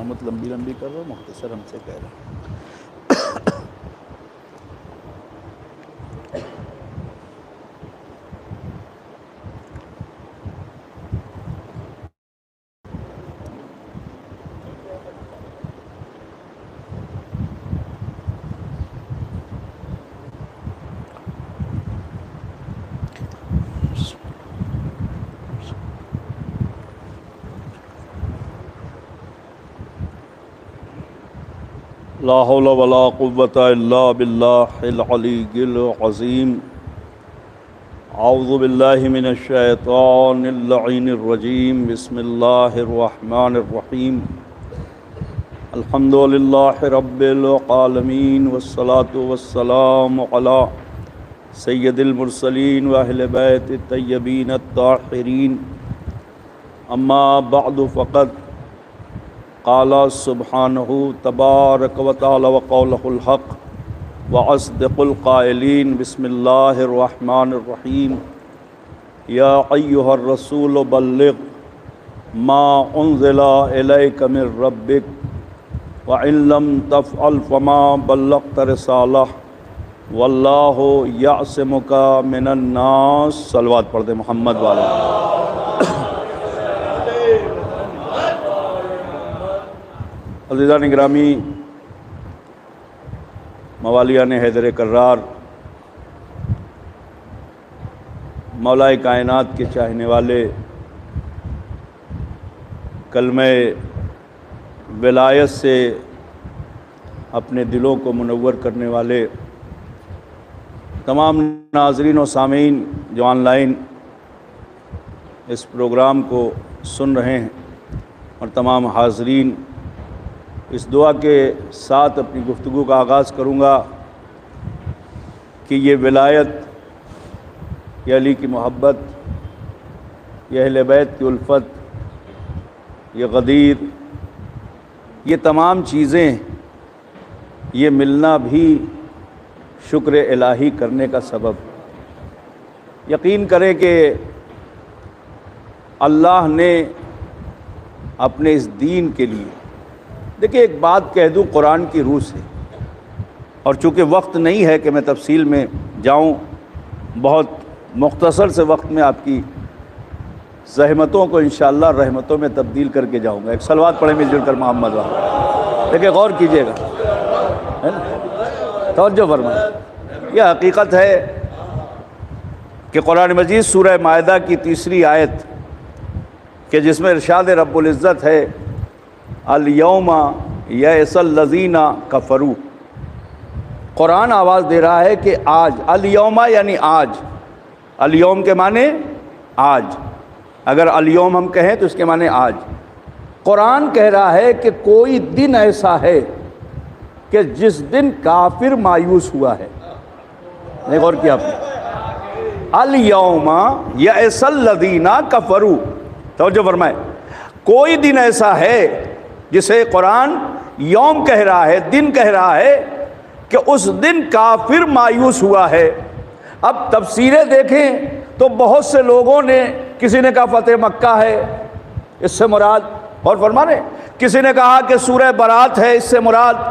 علامت لمبی لمبی کر رہا ہوں، مختصر ہم سے کہہ رہا ہوں۔ لا حول ولا قوة الا باللہ العلی العظیم۔ اعوذ باللہ من الشیطان اللعین الرجیم، بسم اللہ الرحمن الرحیم۔ الحمد للہ رب العالمین، والصلاة والسلام علی سید المرسلین و اہل بیت الطیبین الطاہرین۔ اما بعد فقد قال سبحانہ تبارک و تعالی وقولہ الحق واصدق القائلین۔ بسم اللہ الرحمن الرحیم۔ یا ایہا الرسول بلغ ما انزل الیک من ربک وان لم تفعل فما بلغت رسالہ واللہ یعصمک من الناس۔ صلوات پڑھ دیں محمد والا۔ عزیزان گرامی، موالیان حیدر کرار، مولا کائنات کے چاہنے والے، کلمہ ولایت سے اپنے دلوں کو منور کرنے والے تمام ناظرین و سامعین جو آن لائن اس پروگرام کو سن رہے ہیں، اور تمام حاضرین، اس دعا کے ساتھ اپنی گفتگو کا آغاز کروں گا کہ یہ ولایت، یہ علی کی محبت، یہ اہل بیت کی الفت، یہ غدیر، یہ تمام چیزیں، یہ ملنا بھی شکر الہی کرنے کا سبب۔ یقین کریں کہ اللہ نے اپنے اس دین کے لیے، دیکھیں ایک بات کہہ دوں قرآن کی روح سے، اور چونکہ وقت نہیں ہے کہ میں تفصیل میں جاؤں، بہت مختصر سے وقت میں آپ کی زحمتوں کو انشاءاللہ رحمتوں میں تبدیل کر کے جاؤں گا۔ ایک صلوات پڑھیں مل جل کر محمد والا۔ دیکھیں غور کیجئے گا، توجہ فرمائیں۔ یہ حقیقت ہے کہ قرآن مجید سورہ مائدہ کی 3 آیت کہ جس میں ارشاد رب العزت ہے الیوم یئس الذین کفروا، قرآن آواز دے رہا ہے کہ آج، الیوم یعنی آج، الیوم کے معنی آج، اگر الیوم ہم کہیں تو اس کے معنی آج۔ قرآن کہہ رہا ہے کہ کوئی دن ایسا ہے کہ جس دن کافر مایوس ہوا ہے۔ نہیں غور کیا آپ نے؟ الیوم یئس الذین کفروا، توجہ فرمائے، کوئی دن ایسا ہے جسے قرآن یوم کہہ رہا ہے، دن کہہ رہا ہے، کہ اس دن کافر مایوس ہوا ہے۔ اب تفسیریں دیکھیں تو بہت سے لوگوں نے، کسی نے کہا فتح مکہ ہے اس سے مراد، اور فرما رہے، کسی نے کہا کہ سورہ برات ہے اس سے مراد،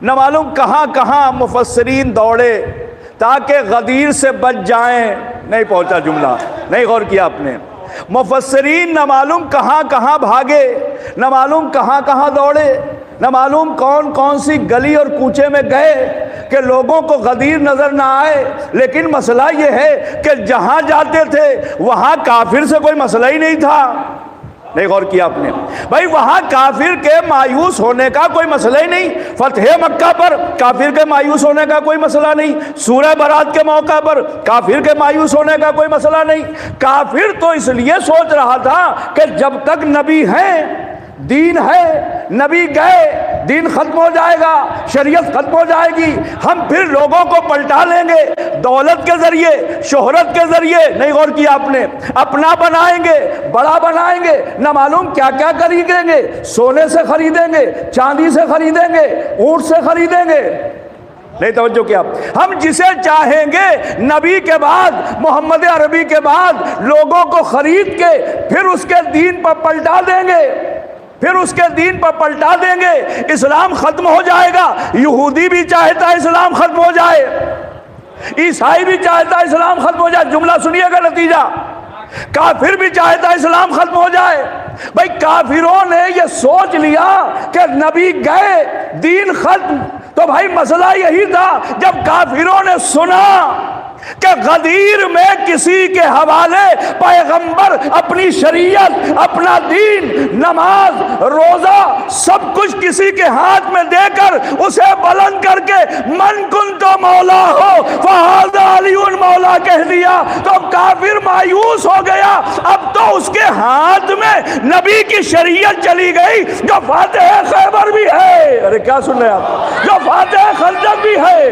نہ معلوم کہاں کہاں مفسرین دوڑے تاکہ غدیر سے بچ جائیں۔ نہیں پہنچا جملہ، نہیں غور کیا آپ نے۔ مفسرین نہ معلوم کہاں کہاں بھاگے، نہ معلوم کہاں کہاں دوڑے، نہ معلوم کون کون سی گلی اور کوچے میں گئے کہ لوگوں کو غدیر نظر نہ آئے۔ لیکن مسئلہ یہ ہے کہ جہاں جاتے تھے وہاں کافر سے کوئی مسئلہ ہی نہیں تھا۔ نہیں غور کیا آپ نے بھائی، وہاں کافر کے مایوس ہونے کا کوئی مسئلہ ہی نہیں۔ فتح مکہ پر کافر کے مایوس ہونے کا کوئی مسئلہ نہیں، سورہ برات کے موقع پر کافر کے مایوس ہونے کا کوئی مسئلہ نہیں۔ کافر تو اس لیے سوچ رہا تھا کہ جب تک نبی ہیں، دین ہے، نبی گئے، دین ختم ہو جائے گا، شریعت ختم ہو جائے گی، ہم پھر لوگوں کو پلٹا لیں گے دولت کے ذریعے، شہرت کے ذریعے۔ نہیں غور کیا آپ نے؟ اپنا بنائیں گے، بڑا بنائیں گے، نہ معلوم کیا کیا خریدیں گے، سونے سے خریدیں گے، چاندی سے خریدیں گے، اونٹ سے خریدیں گے۔ نہیں توجہ کیا؟ ہم جسے چاہیں گے نبی کے بعد، محمد عربی کے بعد لوگوں کو خرید کے پھر اس کے دین پر پلٹا دیں گے۔ پھر اس کے دین پر پلٹا دیں گے، اسلام ختم ہو جائے گا۔ یہودی بھی چاہتا ہے اسلام ختم ہو جائے، عیسائی بھی چاہتا ہے اسلام ختم ہو جائے۔ جملہ سنیے گا نتیجہ، کافر بھی چاہتا ہے اسلام ختم ہو جائے۔ بھائی کافروں نے یہ سوچ لیا کہ نبی گئے دین ختم، تو بھائی مسئلہ یہی تھا جب کافروں نے سنا کہ غدیر میں کسی کے حوالے پیغمبر اپنی شریعت، اپنا دین، نماز، روزہ سب کچھ کسی کے ہاتھ میں دے کر اسے بلند کر کے من کنت مولا ہو فہذا علی مولا کہہ دیا، تو کافر مایوس ہو گیا۔ اب تو اس کے ہاتھ میں نبی کی شریعت چلی گئی جو فاتح خیبر بھی ہے، ارے کیا سن رہے آپ، جو فاتح خندق بھی ہے۔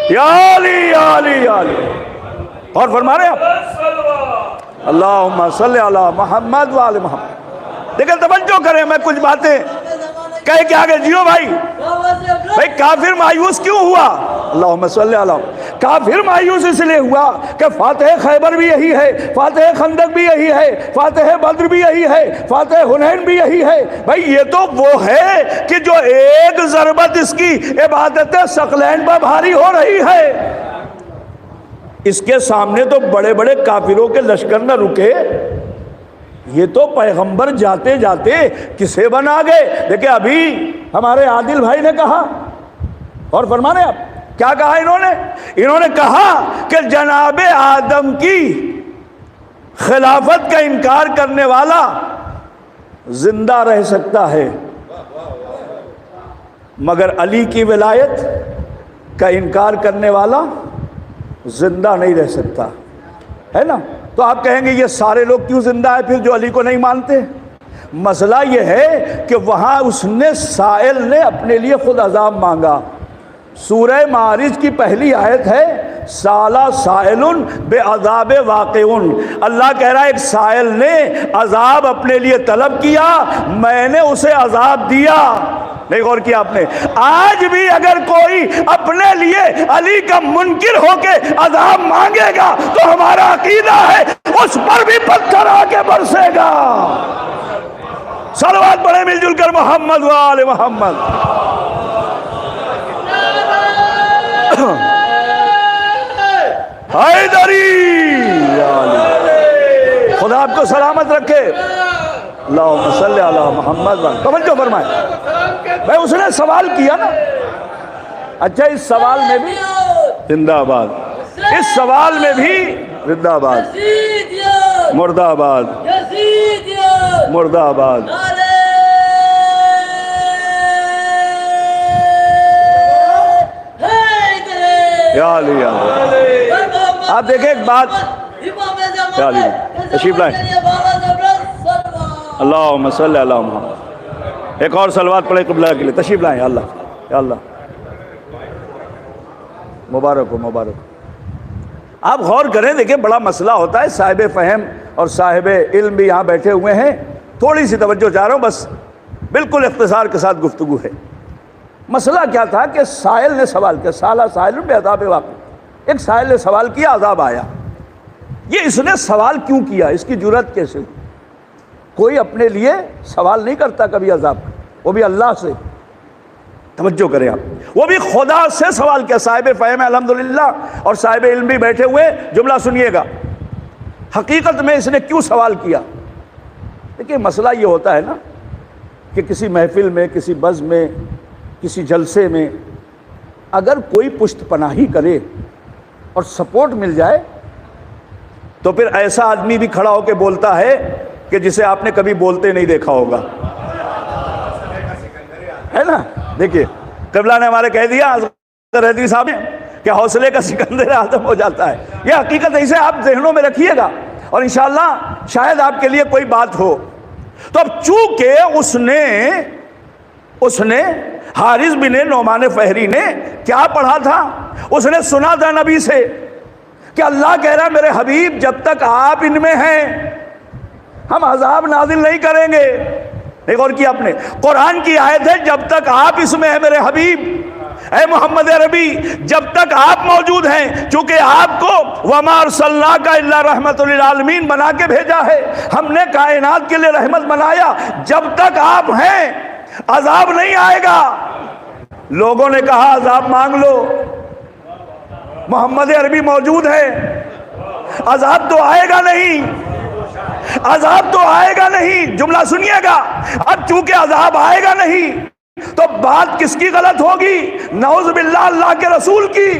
یا علی یا علی یا علی، اور فرما رہے آپ اللہم صلی علی محمد وآل محمد۔ لیکن توجہ کریں، میں کچھ باتیں کہہ کے آگے جیو بھائی۔ بھائی کافر مایوس کیوں ہوا؟ اللہم صلی علی، کافر مایوس اس لیے ہوا کہ فاتح خیبر بھی یہی ہے، فاتح خندق بھی یہی ہے، فاتح بدر بھی یہی ہے، فاتح حنین بھی یہی ہے۔ بھائی یہ تو وہ ہے کہ جو ایک ضربت اس کی عبادت ثقلین پر بھاری ہو رہی ہے، اس کے سامنے تو بڑے بڑے کافروں کے لشکر نہ رکے۔ یہ تو پیغمبر جاتے جاتے کسے بنا گئے؟ دیکھیں ابھی ہمارے عادل بھائی نے کہا، اور فرمانے آپ کیا کہا انہوں نے کہا کہ جناب آدم کی خلافت کا انکار کرنے والا زندہ رہ سکتا ہے، مگر علی کی ولایت کا انکار کرنے والا زندہ نہیں رہ سکتا، ہے نا؟ تو آپ کہیں گے یہ سارے لوگ کیوں زندہ ہیں پھر جو علی کو نہیں مانتے؟ مسئلہ یہ ہے کہ وہاں اس نے سائل نے اپنے لیے خود عذاب مانگا۔ سورہ معارج کی پہلی آیت ہے سالہ سائل بے عذاب واقعون۔ اللہ کہہ رہا ہے ایک سائل نے عذاب اپنے لیے طلب کیا، میں نے اسے عذاب دیا۔ نہیں غور کیا آپ نے؟ آج بھی اگر کوئی اپنے لیے علی کا منکر ہو کے عذاب مانگے گا تو ہمارا عقیدہ ہے اس پر بھی پتھر آ کے برسے گا۔ صلوات پڑھیں مل جل کر محمد و آل محمد۔ حیدری، خدا آپ کو سلامت رکھے۔ اللہم صلی علی محمد۔ توجہ فرمائیں بھائی، اس نے سوال کیا نا، اچھا اس سوال میں بھی زندہ آباد، اس سوال میں بھی زندہ آباد، مردہ آباد، مردہ آباد۔ یا علی یا علی۔ آپ دیکھیں ایک بات، یا علی تشریف لائیں، اللہم صلی علی محمد۔ ایک اور صلوات پڑھے قبلہ کے لیے، تشریف لائیں۔ یا اللہ یا اللہ، مبارک ہو مبارک ہو۔ آپ غور کریں، دیکھیں بڑا مسئلہ ہوتا ہے، صاحب فہم اور صاحب علم بھی یہاں بیٹھے ہوئے ہیں، تھوڑی سی توجہ چاہ رہا ہوں، بس بالکل اختصار کے ساتھ گفتگو ہے۔ مسئلہ کیا تھا کہ سائل نے سوال کیا، سالہ سائل بے عذاب واقع، ایک سائل نے سوال کیا، عذاب آیا۔ یہ اس نے سوال کیوں کیا؟ اس کی جرأت کیسے ہوئی؟ کوئی اپنے لیے سوال نہیں کرتا کبھی عذاب کا، وہ بھی اللہ سے۔ توجہ کریں آپ، وہ بھی خدا سے سوال کیا۔ صاحب فہم ہے الحمدللہ، اور صاحب علم بھی بیٹھے ہوئے، جملہ سنیے گا حقیقت میں اس نے کیوں سوال کیا۔ دیکھیں مسئلہ یہ ہوتا ہے نا کہ کسی محفل میں، کسی بزم میں، کسی جلسے میں اگر کوئی پشت پناہی کرے اور سپورٹ مل جائے تو پھر ایسا آدمی بھی کھڑا ہو کے بولتا ہے کہ جسے آپ نے کبھی بولتے نہیں دیکھا ہوگا، ہے نا؟ دیکھیے قبلہ نے ہمارے کہہ دیا اصغر حیدری صاحب نے کہ حوصلے کا سکندر اعظم ہو جاتا ہے۔ یہ حقیقت اسے آپ ذہنوں میں رکھیے گا، اور انشاءاللہ شاید آپ کے لیے کوئی بات ہو۔ تو اب چونکہ اس نے حارث بن نعمان فہری نے کیا پڑھا تھا؟ اس نے سنا تھا نبی سے کہ اللہ کہہ رہا ہے میرے حبیب جب تک آپ ان میں ہیں ہم عذاب نازل نہیں کریں گے۔ ایک اور کیا آپ نے، قرآن کی آیت ہے جب تک آپ اس میں ہیں میرے حبیب اے محمد عربی جب تک آپ موجود ہیں، چونکہ آپ کو وما ارسلناک الا رحمت للعالمین بنا کے بھیجا ہے، ہم نے کائنات کے لیے رحمت بنایا، جب تک آپ ہیں عذاب نہیں آئے گا۔ لوگوں نے کہا عذاب مانگ لو، محمد عربی موجود ہے، عذاب تو آئے گا نہیں، عذاب تو آئے گا نہیں۔ جملہ سنیے گا، اب چونکہ عذاب آئے گا نہیں تو بات کس کی غلط ہوگی؟ نعوذ باللہ اللہ کے رسول کی،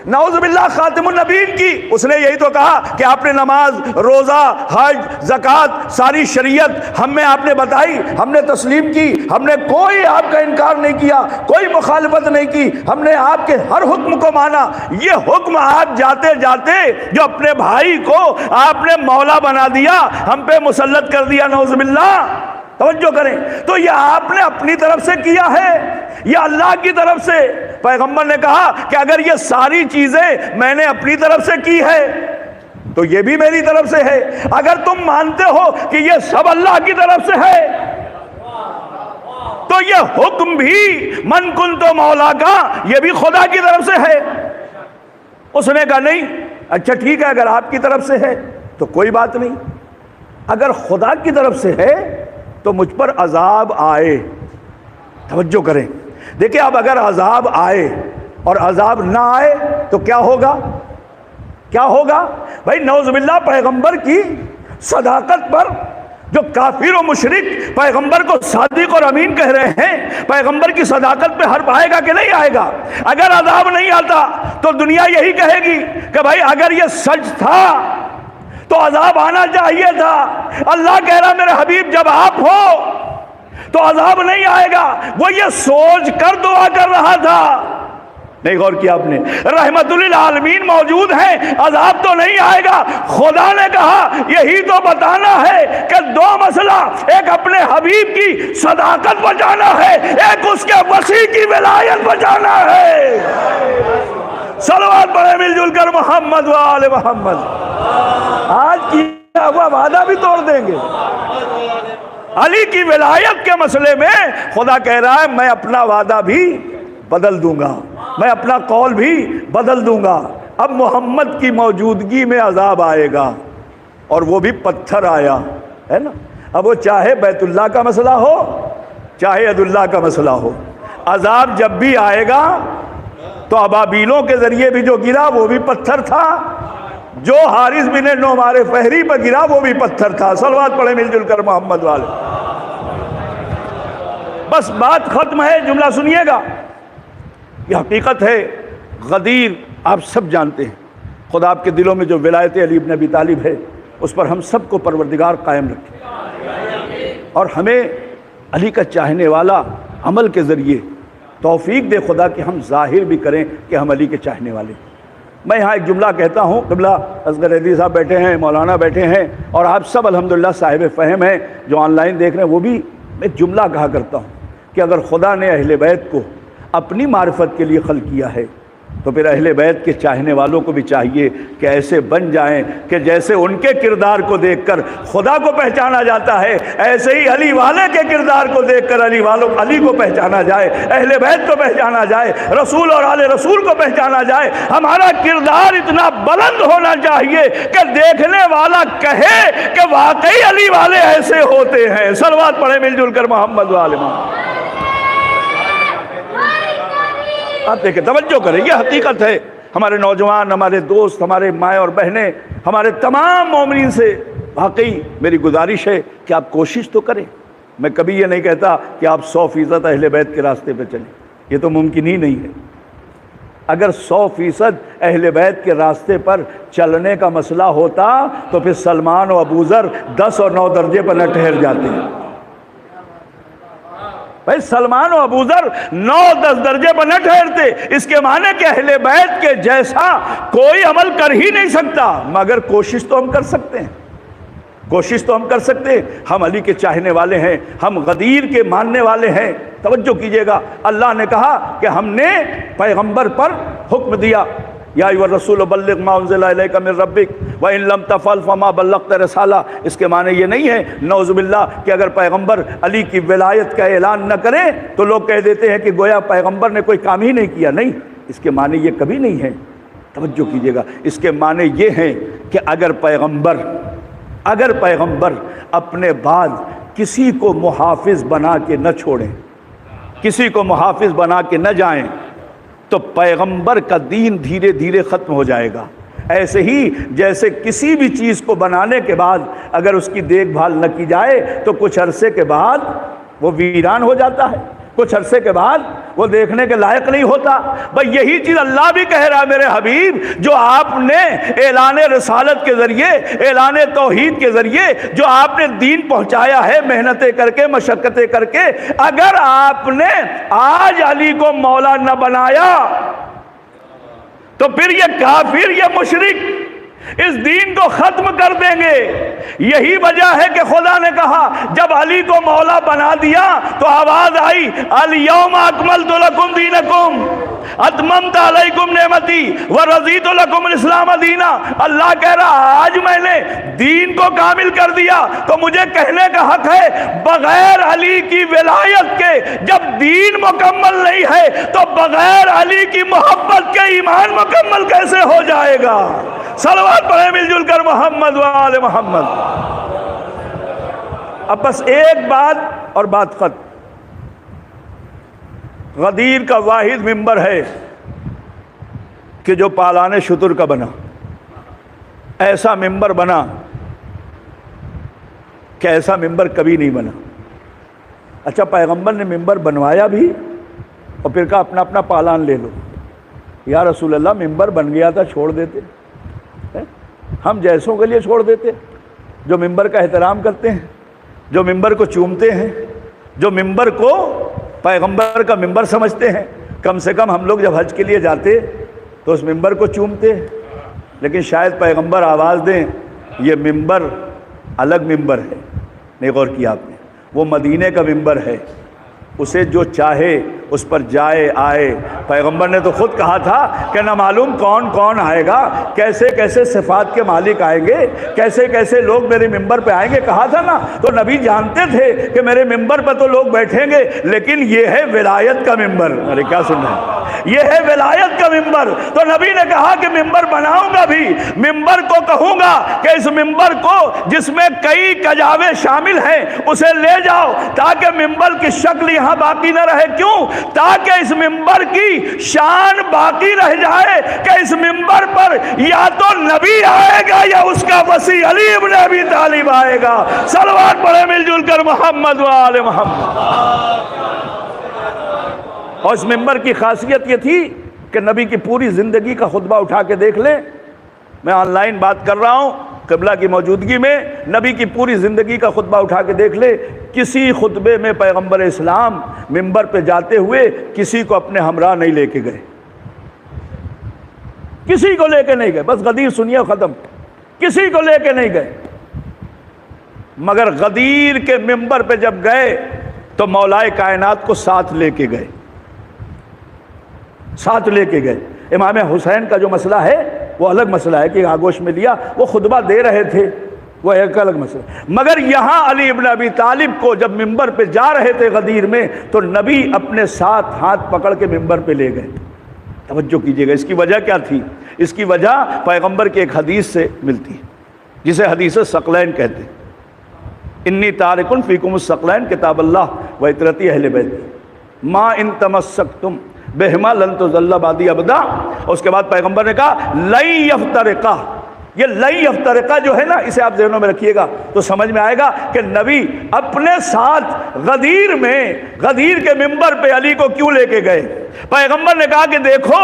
نعوذ باللہ خاتم النبیین کی۔ اس نے یہی تو کہا کہ آپ نے نماز، روزہ، حج، زکوٰۃ، ساری شریعت ہم میں آپ نے بتائی، ہم نے تسلیم کی، ہم نے کوئی آپ کا انکار نہیں کیا، کوئی مخالفت نہیں کی، ہم نے آپ کے ہر حکم کو مانا۔ یہ حکم آپ جاتے جاتے جو اپنے بھائی کو آپ نے مولا بنا دیا، ہم پہ مسلط کر دیا، نعوذ باللہ۔ توجہ کریں، تو یہ آپ نے اپنی طرف سے کیا ہے یا اللہ کی طرف سے؟ پیغمبر نے کہا کہ اگر یہ ساری چیزیں میں نے اپنی طرف سے کی ہے تو یہ بھی میری طرف سے ہے۔ اگر تم مانتے ہو کہ یہ سب اللہ کی طرف سے ہے تو یہ حکم بھی من کنت مولا کا یہ بھی خدا کی طرف سے ہے۔ اس نے کہا نہیں، اچھا ٹھیک ہے، اگر آپ کی طرف سے ہے تو کوئی بات نہیں، اگر خدا کی طرف سے ہے تو مجھ پر عذاب آئے۔ توجہ کریں، دیکھیں اب اگر عذاب آئے اور عذاب نہ آئے تو کیا ہوگا؟ کیا ہوگا بھائی؟ نعوذ باللہ پیغمبر کی صداقت پر جو کافر و مشرک پیغمبر کو صادق اور امین کہہ رہے ہیں، پیغمبر کی صداقت پہ حرف آئے گا کہ نہیں آئے گا؟ اگر عذاب نہیں آتا تو دنیا یہی کہے گی کہ بھائی اگر یہ سچ تھا تو عذاب آنا چاہیے تھا۔ اللہ کہہ رہا میرے حبیب جب آپ ہو تو عذاب نہیں آئے گا۔ وہ یہ سوچ کر دعا کر رہا تھا، نہیں غور کیا آپ نے؟ رحمت للعالمین موجود ہیں، عذاب تو نہیں آئے گا۔ خدا نے کہا یہی تو بتانا ہے کہ دو مسئلہ، ایک اپنے حبیب کی صداقت بچانا ہے، ایک اس کے وسیع کی ولایت بچانا ہے۔ صلوات پڑھے مل جل کر محمد و آل محمد۔ آج کیا ہوا وعدہ بھی توڑ دیں گے؟ علی کی ولایت کے مسئلے میں خدا کہہ رہا ہے میں اپنا وعدہ بھی بدل دوں گا، میں اپنا قول بھی بدل دوں گا۔ اب محمد کی موجودگی میں عذاب آئے گا، اور وہ بھی پتھر آیا ہے نا۔ اب وہ چاہے بیت اللہ کا مسئلہ ہو چاہے عد اللہ کا مسئلہ ہو، عذاب جب بھی آئے گا تو ابابیلوں کے ذریعے بھی جو گرا وہ بھی پتھر تھا، جو حارث بن نعمان فہری پر گرا وہ بھی پتھر تھا۔ صلوات پڑھے مل جل کر محمد والے۔ بس بات ختم ہے، جملہ سنیے گا، یہ حقیقت ہے۔ غدیر آپ سب جانتے ہیں، خدا آپ کے دلوں میں جو ولایت علی بن ابی طالب ہے اس پر ہم سب کو پروردگار قائم رکھے، اور ہمیں علی کا چاہنے والا عمل کے ذریعے توفیق دے خدا کہ ہم ظاہر بھی کریں کہ ہم علی کے چاہنے والے۔ میں یہاں ایک جملہ کہتا ہوں، قبلہ اصغر حیدری صاحب بیٹھے ہیں، مولانا بیٹھے ہیں، اور آپ سب الحمدللہ صاحب فہم ہیں جو آن لائن دیکھ رہے ہیں، وہ بھی ایک جملہ کہا کرتا ہوں کہ اگر خدا نے اہل بیت کو اپنی معرفت کے لیے خلق کیا ہے تو پھر اہل بیت کے چاہنے والوں کو بھی چاہیے کہ ایسے بن جائیں کہ جیسے ان کے کردار کو دیکھ کر خدا کو پہچانا جاتا ہے، ایسے ہی علی والے کے کردار کو دیکھ کر علی کو پہچانا جائے، اہل بیت کو پہچانا جائے، رسول اور آل رسول کو پہچانا جائے۔ ہمارا کردار اتنا بلند ہونا چاہیے کہ دیکھنے والا کہے کہ واقعی علی والے ایسے ہوتے ہیں۔ صلوات پڑھے مل جل کر محمد والے محمد۔ آپ دیکھیں، توجہ کریں، یہ حقیقت ہے۔ ہمارے نوجوان، ہمارے دوست، ہمارے مائیں اور بہنیں، ہمارے تمام مومنین سے واقعی میری گزارش ہے کہ آپ کوشش تو کریں۔ میں کبھی یہ نہیں کہتا کہ آپ 100% اہل بیت کے راستے پہ چلیں، یہ تو ممکن ہی نہیں ہے۔ اگر 100% اہل بیت کے راستے پر چلنے کا مسئلہ ہوتا تو پھر سلمان و ابوذر 10 اور 9 درجے پر نہ ٹھہر جاتے ہیں۔ بھائی سلمان و ابوذر 9-10 درجے پر نہ ٹھہرتے، اس کے معنی کہ اہل بیت کے جیسا کوئی عمل کر ہی نہیں سکتا، مگر کوشش تو ہم کر سکتے ہیں، کوشش تو ہم کر سکتے ہیں۔ ہم علی کے چاہنے والے ہیں، ہم غدیر کے ماننے والے ہیں۔ توجہ کیجئے گا، اللہ نے کہا کہ ہم نے پیغمبر پر حکم دیا، یا ایھا الرسول بلغ ما انزل الیک من ربک وان لم تفعل فما بلغت رسالہ، اس کے معنی یہ نہیں ہے نعوذ باللہ کہ اگر پیغمبر علی کی ولایت کا اعلان نہ کریں تو لوگ کہہ دیتے ہیں کہ گویا پیغمبر نے کوئی کام ہی نہیں کیا. نہیں، اس کے معنی یہ کبھی نہیں ہے. توجہ کیجیے گا، اس کے معنی یہ ہیں کہ اگر پیغمبر اپنے بعد کسی کو محافظ بنا کے نہ چھوڑیں، کسی کو محافظ بنا کے نہ جائیں، تو پیغمبر کا دین دھیرے دھیرے ختم ہو جائے گا. ایسے ہی جیسے کسی بھی چیز کو بنانے کے بعد اگر اس کی دیکھ بھال نہ کی جائے تو کچھ عرصے کے بعد وہ ویران ہو جاتا ہے، کچھ عرصے کے بعد وہ دیکھنے کے لائق نہیں ہوتا. بھئی یہی چیز اللہ بھی کہہ رہا ہے میرے حبیب، جو آپ نے اعلان رسالت کے ذریعے، اعلان توحید کے ذریعے جو آپ نے دین پہنچایا ہے محنتیں کر کے، مشقتیں کر کے، اگر آپ نے آج علی کو مولا نہ بنایا تو پھر یہ کافر، یہ مشرک اس دین کو ختم کر دیں گے. یہی وجہ ہے کہ خدا نے کہا جب علی کو مولا بنا دیا تو آواز آئی الیوم اکملت لکم دینکم اتممت علیکم نعمتی ورضیت لکم الاسلام دینا. اللہ کہہ رہا آج میں نے دین کو کامل کر دیا. تو مجھے کہنے کا حق ہے بغیر علی کی ولایت کے جب دین مکمل نہیں ہے تو بغیر علی کی محبت کے ایمان مکمل کیسے ہو جائے گا؟ صلوات پڑھیں مل جل کر محمد و آل محمد. اب بس ایک بات اور بات ختم. غدیر کا واحد ممبر ہے کہ جو پالان شتر کا بنا. ایسا ممبر بنا کہ ایسا ممبر کبھی نہیں بنا. اچھا، پیغمبر نے ممبر بنوایا بھی اور پھر کہا اپنا اپنا پالان لے لو. یا رسول اللہ، ممبر بن گیا تھا چھوڑ دیتے، ہم جیسوں کے لیے چھوڑ دیتے، جو ممبر کا احترام کرتے ہیں، جو ممبر کو چومتے ہیں، جو ممبر کو پیغمبر کا ممبر سمجھتے ہیں. کم سے کم ہم لوگ جب حج کے لیے جاتے تو اس ممبر کو چومتے، لیکن شاید پیغمبر آواز دیں یہ ممبر الگ ممبر ہے. نہیں غور کیا آپ نے؟ وہ مدینے کا ممبر ہے، اسے جو چاہے اس پر جائے آئے. پیغمبر نے تو خود کہا تھا کہ نہ معلوم کون کون آئے گا، کیسے کیسے صفات کے مالک آئیں گے، کیسے کیسے لوگ میرے ممبر پہ آئیں گے. کہا تھا نا. تو نبی جانتے تھے کہ میرے ممبر پہ تو لوگ بیٹھیں گے، لیکن یہ ہے ولایت کا ممبر. ارے کیا سن رہے ہیں؟ یہ ہے ولایت کا ممبر. تو نبی نے کہا کہ ممبر بناؤں گا بھی، ممبر کو کہوں گا کہ اس ممبر کو جس میں کئی کجاوے شامل ہیں اسے لے جاؤ تاکہ ممبر کی شکل یہاں باقی نہ رہے. کیوں؟ تاکہ اس ممبر کی شان باقی رہ جائے کہ اس ممبر پر یا تو نبی آئے گا یا اس کا وصی علی ابن ابی طالب آئے گا. صلوات پڑھے مل جل کر محمد و آل محمد. اور اس ممبر کی خاصیت یہ تھی کہ نبی کی پوری زندگی کا خطبہ اٹھا کے دیکھ لیں. میں آن لائن بات کر رہا ہوں قبلہ کی موجودگی میں. نبی کی پوری زندگی کا خطبہ اٹھا کے دیکھ لے. کسی خطبے میں پیغمبر اسلام ممبر پہ جاتے ہوئے کسی کو اپنے ہمراہ نہیں لے کے گئے، کسی کو لے کے نہیں گئے. بس غدیر سنیے ختم. کسی کو لے کے نہیں گئے. مگر غدیر کے ممبر پہ جب گئے تو مولائے کائنات کو ساتھ لے کے گئے، ساتھ لے کے گئے. امام حسین کا جو مسئلہ ہے وہ الگ مسئلہ ہے کہ آگوش میں لیا، وہ خطبہ دے رہے تھے، وہ ایک الگ مسئلہ. مگر یہاں علی ابن ابی طالب کو جب ممبر پہ جا رہے تھے غدیر میں تو نبی اپنے ساتھ ہاتھ پکڑ کے ممبر پہ لے گئے. توجہ کیجئے گا. اس کی وجہ کیا تھی؟ اس کی وجہ پیغمبر کی ایک حدیث سے ملتی ہے جسے حدیث ثقلین کہتے ہیں. انی تارکن فیکم الثقلین کتاب اللہ و اطرتی اہل بیت ما ان تمسکتم بہما لن تضل بعدی ابدا. اس کے بعد پیغمبر نے کہا لن یفترقا. یہ لن یفترقا جو ہے نا، اسے آپ ذہنوں میں رکھیے گا تو سمجھ میں آئے گا کہ نبی اپنے ساتھ غدیر میں، غدیر کے ممبر پہ علی کو کیوں لے کے گئے. پیغمبر نے کہا کہ دیکھو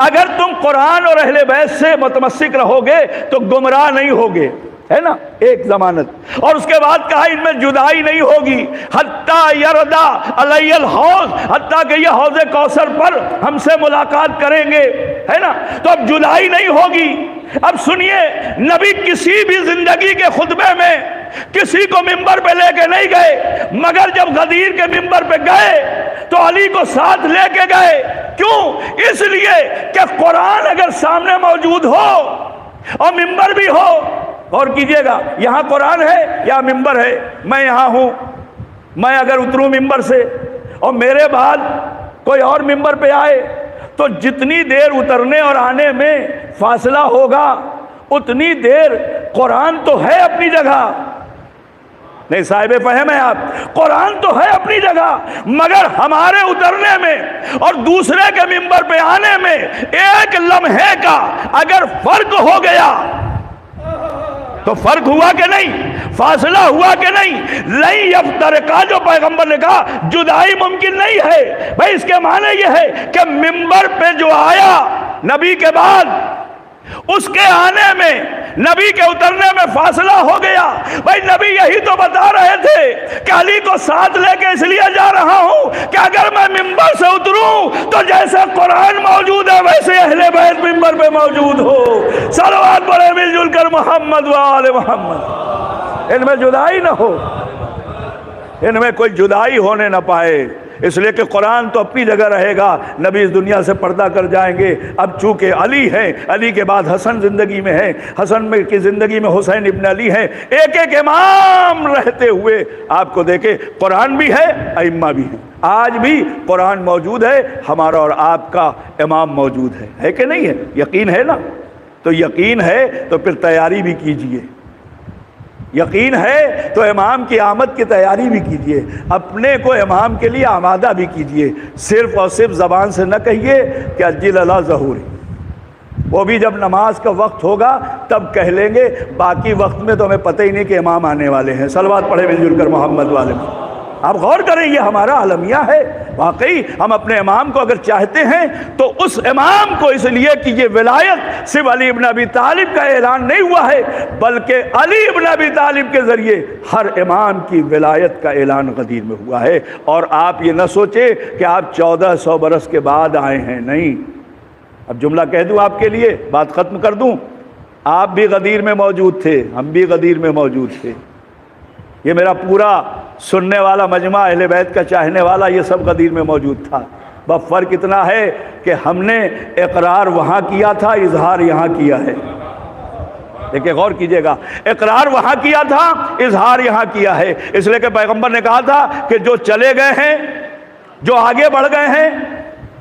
اگر تم قرآن اور اہل بیت سے متمسک رہو گے تو گمراہ نہیں ہوگے، ہے نا، ایک ضمانت. اور اس کے بعد کہا ان میں جدائی نہیں ہوگی حتیٰ یردا علی الحوض، حتیٰ کہ یہ حوض کوثر پر ہم سے ملاقات کریں گے، ہے نا. تو اب جدائی نہیں ہوگی. اب سنیے، نبی کسی بھی زندگی کے خطبے میں کسی کو ممبر پہ لے کے نہیں گئے، مگر جب غدیر کے ممبر پہ گئے تو علی کو ساتھ لے کے گئے۔ کیوں؟ اس لیے کہ قرآن اگر سامنے موجود ہو اور ممبر بھی ہو، اور کیجئے گا یہاں قرآن ہے یا ممبر ہے، میں یہاں ہوں، میں اگر اتروں ممبر سے اور میرے بعد کوئی اور ممبر پہ آئے تو جتنی دیر اترنے اور آنے میں فاصلہ ہوگا اتنی دیر قرآن تو ہے اپنی جگہ، نہیں صاحب فہم ہے آپ، قرآن تو ہے اپنی جگہ، مگر ہمارے اترنے میں اور دوسرے کے ممبر پہ آنے میں ایک لمحے کا اگر فرق ہو گیا تو فرق ہوا کہ نہیں، فاصلہ ہوا کہ نہیں؟ لَن یفترقا جو پیغمبر نے کہا جدائی ممکن نہیں ہے، بھائی اس کے معنی یہ ہے کہ ممبر پہ جو آیا نبی کے بعد اس کے آنے میں نبی کے اترنے میں فاصلہ ہو گیا۔ بھائی نبی یہی تو بتا رہے تھے کہ علی کو ساتھ لے کے اس لیے جا رہا ہوں کہ اگر میں ممبر سے اتروں تو جیسے قرآن موجود ہے ویسے اہل بیت ممبر پہ موجود ہو۔ صلوات پڑھے مل جل کر محمد و آل محمد، ان میں جدائی نہ ہو، ان میں کوئی جدائی ہونے نہ پائے، اس لیے کہ قرآن تو اپنی جگہ رہے گا، نبی اس دنیا سے پردہ کر جائیں گے۔ اب چونکہ علی ہے، علی کے بعد حسن زندگی میں ہے، حسن کی زندگی میں حسین ابن علی ہے، ایک ایک امام رہتے ہوئے آپ کو دیکھیں قرآن بھی ہے، ائمہ بھی ہیں، آج بھی قرآن موجود ہے، ہمارا اور آپ کا امام موجود ہے کہ نہیں ہے؟ یقین ہے نا؟ تو یقین ہے تو پھر تیاری بھی کیجئے، یقین ہے تو امام کی آمد کی تیاری بھی کیجئے، اپنے کو امام کے لیے آمادہ بھی کیجئے، صرف اور صرف زبان سے نہ کہیے کہ عجل اللہ ظہوری، وہ بھی جب نماز کا وقت ہوگا تب کہہ لیں گے، باقی وقت میں تو ہمیں پتہ ہی نہیں کہ امام آنے والے ہیں۔ صلوات پڑھے مل جل کر محمد والے میں۔ آپ غور کریں، یہ ہمارا عالمیہ ہے، واقعی ہم اپنے امام کو اگر چاہتے ہیں تو اس امام کو، اس لیے کہ یہ ولایت صرف علی ابن ابی طالب کا اعلان نہیں ہوا ہے بلکہ علی ابن ابی طالب کے ذریعے ہر امام کی ولایت کا اعلان غدیر میں ہوا ہے۔ اور آپ یہ نہ سوچیں کہ آپ 1400 برس کے بعد آئے ہیں، نہیں۔ اب جملہ کہہ دوں آپ کے لیے، بات ختم کر دوں، آپ بھی غدیر میں موجود تھے، ہم بھی غدیر میں موجود تھے، یہ میرا پورا سننے والا مجمع اہل بیت کا چاہنے والا یہ سب غدیر میں موجود تھا، بس فرق اتنا ہے کہ ہم نے اقرار وہاں کیا تھا، اظہار یہاں کیا ہے۔ دیکھیں غور کیجئے گا، اقرار وہاں کیا تھا، اظہار یہاں کیا ہے، اس لیے کہ پیغمبر نے کہا تھا کہ جو چلے گئے ہیں، جو آگے بڑھ گئے ہیں،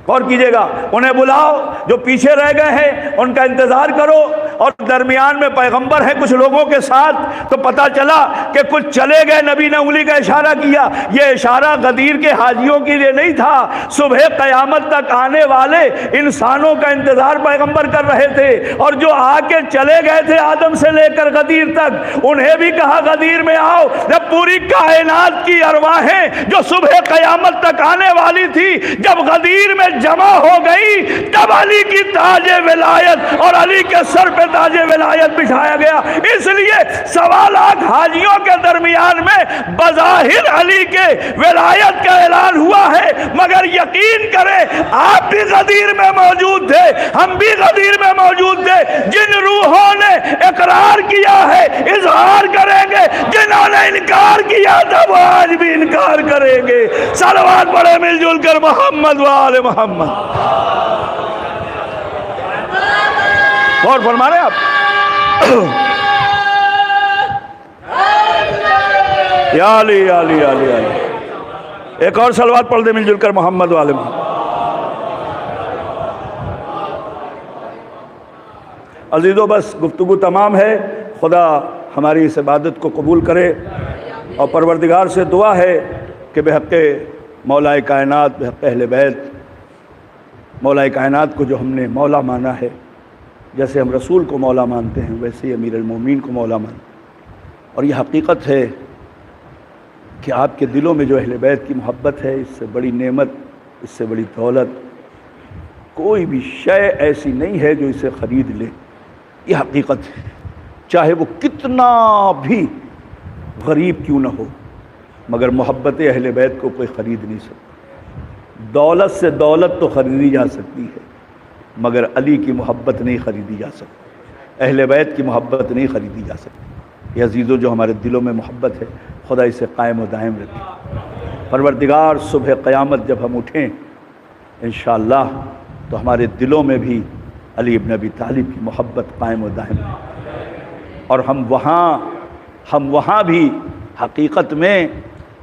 غور کیجئے گا، انہیں بلاؤ، جو پیچھے رہ گئے ہیں ان کا انتظار کرو۔ اور درمیان میں پیغمبر ہے کچھ لوگوں کے ساتھ، تو پتا چلا کہ کچھ چلے گئے، نبی نے انگلی کا اشارہ کیا، یہ اشارہ غدیر کے حاجیوں کے لیے نہیں تھا، صبح قیامت تک آنے والے انسانوں کا انتظار پیغمبر کر رہے تھے، اور جو آ کے چلے گئے تھے آدم سے لے کر غدیر تک، انہیں بھی کہا غدیر میں آؤ۔ جب پوری کائنات کی ارواحیں جو صبح قیامت تک آنے والی تھی جب غدیر میں جمع ہو گئی، تب علی کی تاج ولایت اور علی کے سر پہ تاج ولایت بچھایا گیا۔ اس لیے 1.25 لاکھ حاجیوں کے درمیان میں بظاہر علی کے ولایت کا اعلان ہوا ہے، مگر یقین کریں آپ بھی غدیر میں موجود تھے، ہم بھی غدیر میں موجود تھے۔ جن روحوں نے اقرار کیا ہے اظہار کریں گے، جنہوں نے انکار کیا تھا وہ آج بھی انکار کریں گے۔ صلوات پڑھے مل جل کر محمد و آل محمد۔ اور فرما رہے آپ یا علی یا علی یا علی یا علی، ایک اور صلوات پڑھ دے مل جل کر محمد و آل محمد۔ عزیزو بس گفتگو تمام ہے، خدا ہماری اس عبادت کو قبول کرے، اور پروردگار سے دعا ہے کہ بحق مولا کائنات، بحق اہل بیت، مولا کائنات کو جو ہم نے مولا مانا ہے، جیسے ہم رسول کو مولا مانتے ہیں ویسے ہی امیر المومنین کو مولا مانتے ہیں، اور یہ حقیقت ہے کہ آپ کے دلوں میں جو اہل بیت کی محبت ہے، اس سے بڑی نعمت، اس سے بڑی دولت کوئی بھی شے ایسی نہیں ہے جو اسے خرید لے۔ یہ حقیقت ہے، چاہے وہ کتنا بھی غریب کیوں نہ ہو، مگر محبت اہل بیت کو کوئی خرید نہیں سکتا۔ دولت سے دولت تو خریدی جا سکتی ہے، مگر علی کی محبت نہیں خریدی جا سکتی، اہل بیت کی محبت نہیں خریدی جا سکتی۔ یہ عزیزوں جو ہمارے دلوں میں محبت ہے خدا اسے قائم و دائم رکھے۔ پروردگار صبح قیامت جب ہم اٹھیں انشاءاللہ تو ہمارے دلوں میں بھی علی ابن ابی طالب کی محبت قائم و دائم رہے، اور ہم وہاں بھی حقیقت میں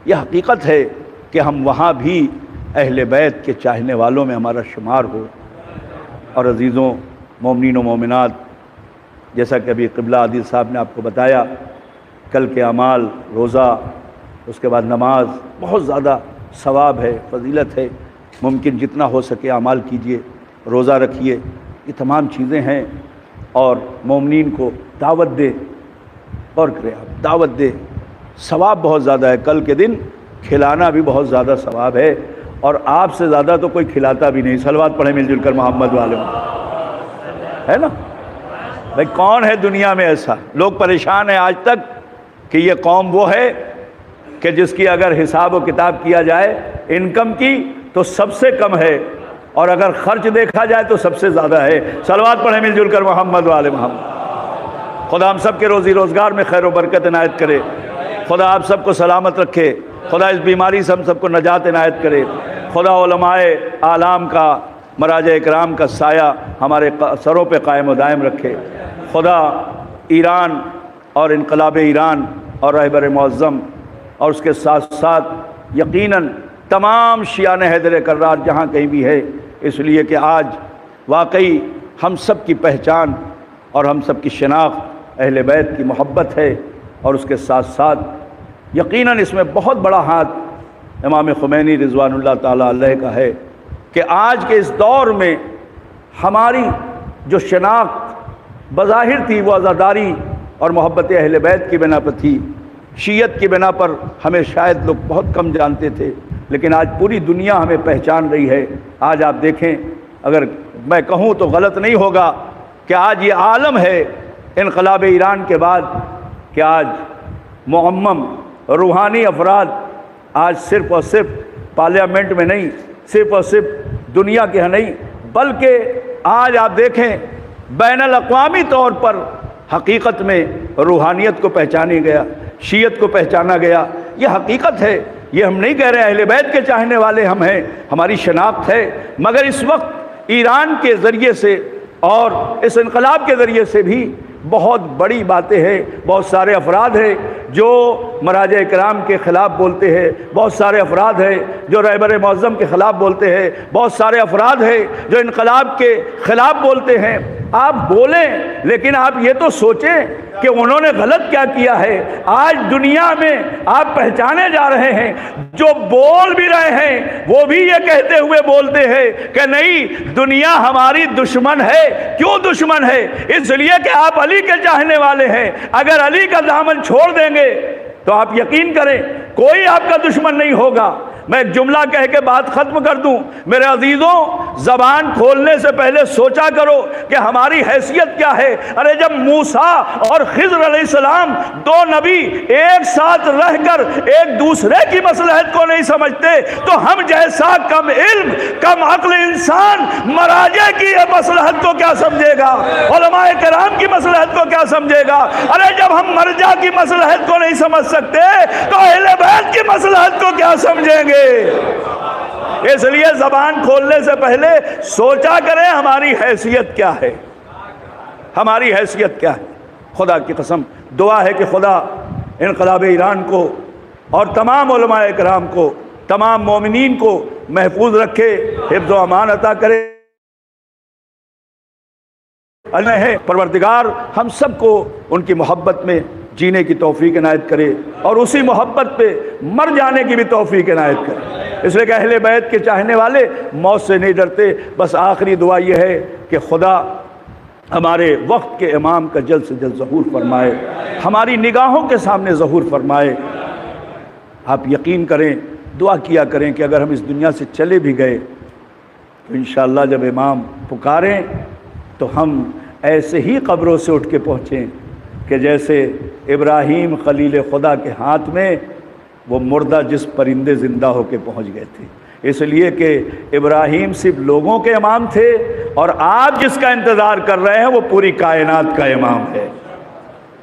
یہ حقیقت ہے کہ ہم وہاں بھی اہل بیت کے چاہنے والوں میں ہمارا شمار ہو۔ اور عزیزوں مومنین و مومنات، جیسا کہ ابھی قبلہ عادل صاحب نے آپ کو بتایا، کل کے اعمال، روزہ، اس کے بعد نماز، بہت زیادہ ثواب ہے، فضیلت ہے، ممکن جتنا ہو سکے اعمال کیجئے، روزہ رکھیے، یہ تمام چیزیں ہیں۔ اور مومنین کو دعوت دے، اور کرے آپ دعوت دے، ثواب بہت زیادہ ہے۔ کل کے دن کھلانا بھی بہت زیادہ ثواب ہے، اور آپ سے زیادہ تو کوئی کھلاتا بھی نہیں۔ صلوات پڑھیں مل جل کر محمد والے، ہے نا بھائی؟ کون ہے دنیا میں ایسا؟ لوگ پریشان ہیں آج تک کہ یہ قوم وہ ہے کہ جس کی اگر حساب و کتاب کیا جائے انکم کی تو سب سے کم ہے، اور اگر خرچ دیکھا جائے تو سب سے زیادہ ہے۔ صلوات پڑھیں مل جل کر محمد والے محمد۔ خدا ہم سب کے روزی روزگار میں خیر و برکت عنایت کرے، خدا آپ سب کو سلامت رکھے، خدا اس بیماری سے ہم سب کو نجات عنایت کرے، خدا علماء اعلام کا، مراجع اکرام کا سایہ ہمارے سروں پہ قائم و دائم رکھے، خدا ایران اور انقلاب ایران اور رہبر معظم اور اس کے ساتھ ساتھ یقیناً تمام شیعان حیدر کرار جہاں کہیں بھی ہے، اس لیے کہ آج واقعی ہم سب کی پہچان اور ہم سب کی شناخت اہل بیت کی محبت ہے، اور اس کے ساتھ ساتھ یقیناً اس میں بہت بڑا ہاتھ امام خمینی رضوان اللہ تعالیٰ علیہ کا ہے کہ آج کے اس دور میں ہماری جو شناخت بظاہر تھی وہ عزاداری اور محبت اہل بیت کی بنا پر تھی، شیعت کی بنا پر ہمیں شاید لوگ بہت کم جانتے تھے، لیکن آج پوری دنیا ہمیں پہچان رہی ہے۔ آج آپ دیکھیں، اگر میں کہوں تو غلط نہیں ہوگا کہ آج یہ عالم ہے انقلاب ایران کے بعد کہ آج معمم روحانی افراد آج صرف اور صرف پارلیمنٹ میں نہیں، صرف اور صرف دنیا کے ہاں نہیں، بلکہ آج آپ دیکھیں بین الاقوامی طور پر حقیقت میں روحانیت کو پہچانا گیا، شیعت کو پہچانا گیا۔ یہ حقیقت ہے، یہ ہم نہیں کہہ رہے اہل بیت کے چاہنے والے ہم ہیں، ہماری شناخت ہے، مگر اس وقت ایران کے ذریعے سے اور اس انقلاب کے ذریعے سے بھی بہت بڑی باتیں ہیں۔ بہت سارے افراد ہیں جو مراجع اکرام کے خلاف بولتے ہیں، بہت سارے افراد ہیں جو رہبر معظم کے خلاف بولتے ہیں، بہت سارے افراد ہیں جو انقلاب کے خلاف بولتے ہیں۔ آپ بولیں، لیکن آپ یہ تو سوچیں کہ انہوں نے غلط کیا کیا ہے۔ آج دنیا میں آپ پہچانے جا رہے ہیں، جو بول بھی رہے ہیں وہ بھی یہ کہتے ہوئے بولتے ہیں کہ نہیں، دنیا ہماری دشمن ہے۔ کیوں دشمن ہے؟ اس لیے کہ آپ علی کے چاہنے والے ہیں۔ اگر علی کا دامن چھوڑ دیں گے تو آپ یقین کریں کوئی آپ کا دشمن نہیں ہوگا۔ میں ایک جملہ کہہ کے بات ختم کر دوں، میرے عزیزوں، زبان کھولنے سے پہلے سوچا کرو کہ ہماری حیثیت کیا ہے۔ ارے جب موسیٰ اور خضر علیہ السلام دو نبی ایک ساتھ رہ کر ایک دوسرے کی مصلحت کو نہیں سمجھتے تو ہم جیسا کم علم کم عقل انسان مراجع کی مصلحت کو کیا سمجھے گا، علماء کرام کی مصلحت کو کیا سمجھے گا۔ ارے جب ہم مرجع کی مصلحت کو نہیں سمجھ سکتے تو اہل بیت کی مصلحت کو کیا سمجھیں گے؟ اس لیے زبان کھولنے سے پہلے سوچا کریں ہماری حیثیت کیا ہے، ہماری حیثیت کیا ہے۔ خدا کی قسم دعا ہے کہ خدا انقلاب ایران کو اور تمام علماء اکرام کو، تمام مومنین کو محفوظ رکھے، حفظ و امان عطا کرے۔ اللہ ہے پروردگار ہم سب کو ان کی محبت میں جینے کی توفیق عنایت کرے، اور اسی محبت پہ مر جانے کی بھی توفیق عنایت کرے۔ اس لیے کہ اہل بیت کے چاہنے والے موت سے نہیں ڈرتے۔ بس آخری دعا یہ ہے کہ خدا ہمارے وقت کے امام کا جلد سے جلد ظہور فرمائے، ہماری نگاہوں کے سامنے ظہور فرمائے۔ آپ یقین کریں، دعا کیا کریں کہ اگر ہم اس دنیا سے چلے بھی گئے تو انشاءاللہ جب امام پکاریں تو ہم ایسے ہی قبروں سے اٹھ کے پہنچیں کہ جیسے ابراہیم خلیل خدا کے ہاتھ میں وہ مردہ جس پرندے زندہ ہو کے پہنچ گئے تھے۔ اس لیے کہ ابراہیم صرف لوگوں کے امام تھے، اور آپ جس کا انتظار کر رہے ہیں وہ پوری کائنات کا امام ہے۔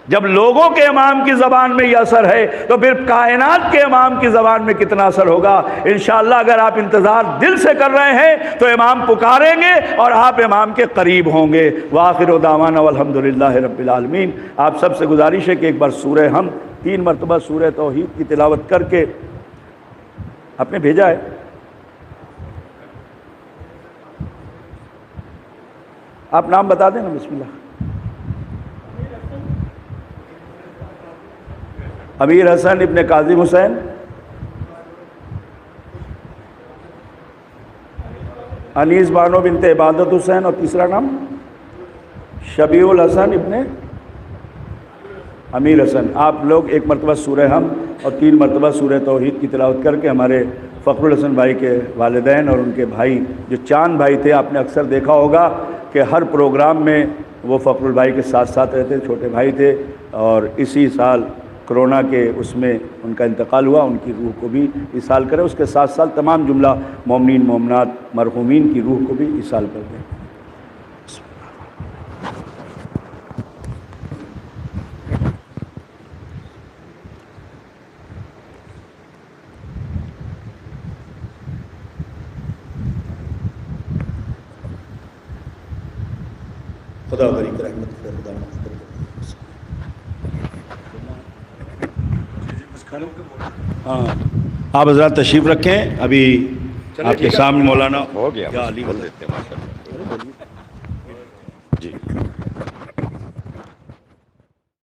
جب لوگوں کے امام کی زبان میں یہ اثر ہے تو پھر کائنات کے امام کی زبان میں کتنا اثر ہوگا۔ انشاءاللہ اگر آپ انتظار دل سے کر رہے ہیں تو امام پکاریں گے اور آپ امام کے قریب ہوں گے۔ وآخر دعوانا والحمدللہ رب العالمین۔ آپ سب سے گزارش ہے کہ ایک بار سورہ ہم 3 مرتبہ سورہ توحید کی تلاوت کر کے، آپ نے بھیجا ہے، آپ نام بتا دیں نا، بسم اللہ۔ امیر حسن ابن کاظم حسین، انیس بانو بنت عبادت حسین، اور تیسرا نام شبیع الحسن ابن امیر حسن۔ آپ لوگ 1 مرتبہ سورہ ہم اور 3 مرتبہ سورہ توحید کی تلاوت کر کے ہمارے فخر الحسن بھائی کے والدین اور ان کے بھائی جو چاند بھائی تھے، آپ نے اکثر دیکھا ہوگا کہ ہر پروگرام میں وہ فخر البھائی کے ساتھ ساتھ رہتے، چھوٹے بھائی تھے، اور اسی سال کرونا کے اس میں ان کا انتقال ہوا، ان کی روح کو بھی ایصال کرے، اس کے ساتھ ساتھ تمام جملہ مومنین مومنات مرحومین کی روح کو بھی ایصال کر دیں۔ خدا بری کی رحمت کرے، خدا معاف کرے۔ ہاں آپ حضرات تشریف رکھیں، ابھی آپ کے سامنے مولانا ہو گیا یا علی بول دیتے ہیں ماشاءاللہ۔ جی